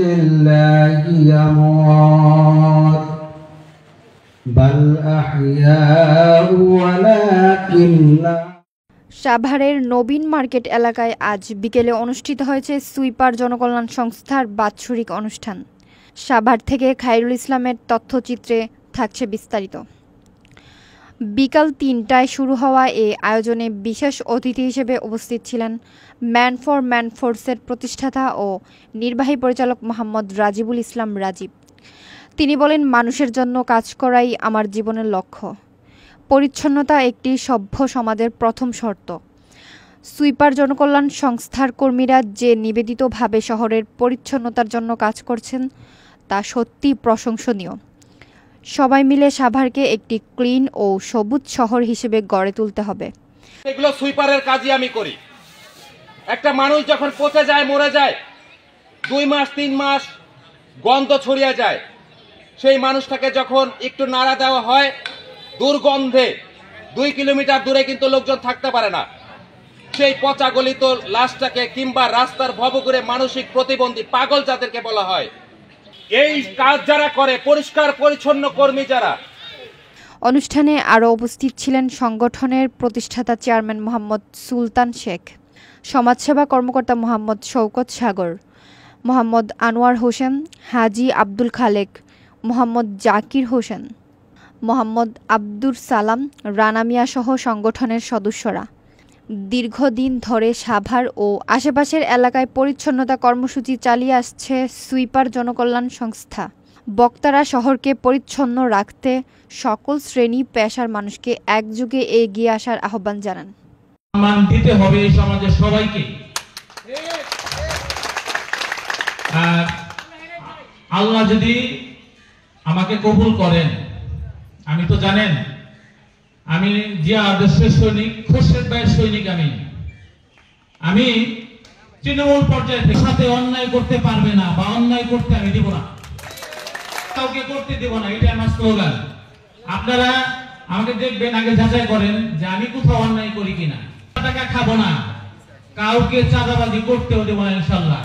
لله يموت بل أحياء ولكن সাভারের নবীন মার্কেট এলাকায় আজ বিকেলে অনুষ্ঠিত হয়েছে সুইপার জনকল্যাণ সংস্থার বাৎসরিক অনুষ্ঠান। সাভার থেকে খায়রুল ইসলামের তথ্যচিত্রে থাকছে বিস্তারিত। বিকাল ৩টায় শুরু হওয়া এই আয়োজনে বিশেষ অতিথি হিসেবে উপস্থিত ছিলেন ম্যান ফর ম্যান ফোর্সের প্রতিষ্ঠাতা ও নির্বাহী পরিচালক মোহাম্মদ রাজিবুল ইসলাম রাজীব। তিনি বলেন, মানুষের জন্য কাজ করাই আমার জীবনের লক্ষ্য। পরিচ্ছন্নতা একটি সভ্য সমাজের প্রথম শর্ত। সুইপার জনকল্যাণ সংস্থার কর্মীরা যে নিবেদিতভাবে শহরের পরিচ্ছন্নতার জন্য কাজ করছেন তা সত্যি প্রশংসনীয়। সবাই মিলে সাভারকে একটি ক্লিন ও সবুজ শহর হিসেবে গড়ে তুলতে হবে। এগুলো সুইপারের কাজই আমি করি। একটা মানুষ যখন পচে যায়, মরে যায়, 2 মাস 3 মাস গন্ধ ছড়িয়ে যায়, সেই মানুষটাকে যখন একটু নাড়া দেওয়া হয়, দুর্গন্ধে 2 কিলোমিটার দূরে কিন্তু লোকজন থাকতে পারে না। সেই পচা গলিত লাশটাকে কিংবা রাস্তার ভবঘুরে মানসিক প্রতিবন্ধী পাগল যাদেরকে বলা হয়, এই কাজ যারা করে, পরিষ্কার পরিচ্ছন্ন কর্মী যারা। অনুষ্ঠানে আরও উপস্থিত ছিলেন সংগঠনের প্রতিষ্ঠাতা চেয়ারম্যান মোহাম্মদ সুলতান শেখ, সমাজসেবা কর্মকর্তা মোহাম্মদ শওকত সাগর, মোহাম্মদ আনোয়ার হোসেন, হাজি আব্দুল খালেক, মোহাম্মদ জাকির হোসেন, মোহাম্মদ আব্দুর সালাম, রানা মিয়া সহ সংগঠনের সদস্যরা। দীর্ঘদিন ধরে সাভার ও আশেপাশের এলাকায় পরিচ্ছন্নতা কর্মসূচি চালিয়ে আসছে সুইপার জনকল্যাণ সংস্থা। বক্তারা শহরকে পরিচ্ছন্ন রাখতে সকল শ্রেণী পেশার মানুষকে একযোগে এগিয়ে আসার আহ্বান জানান। সম্মান দিতে হবে এই সমাজের সবাইকে। আর আল্লাহ যদি আমাকে কবুল করেন, আমি তো জানেন আমি জিয়া আদর্শের সৈনিক, খোরশেদ ভাইয়ের সৈনিক। আমি তৃণমূল পর্যায়ে সাথে অন্যায় করতে পারবে না বা অন্যায় করতে আমি দিব না, কাউকে করতে দেব না, এটা আমার স্লোগান। আপনারা আমাকে দেখবেন, আগে যাচাই করেন যে আমি কোথাও অন্যায় করি কিনা। টাকা খাবো না, কাউকে চাঁদাবাজি করতেও দেব না ইনশাল্লাহ।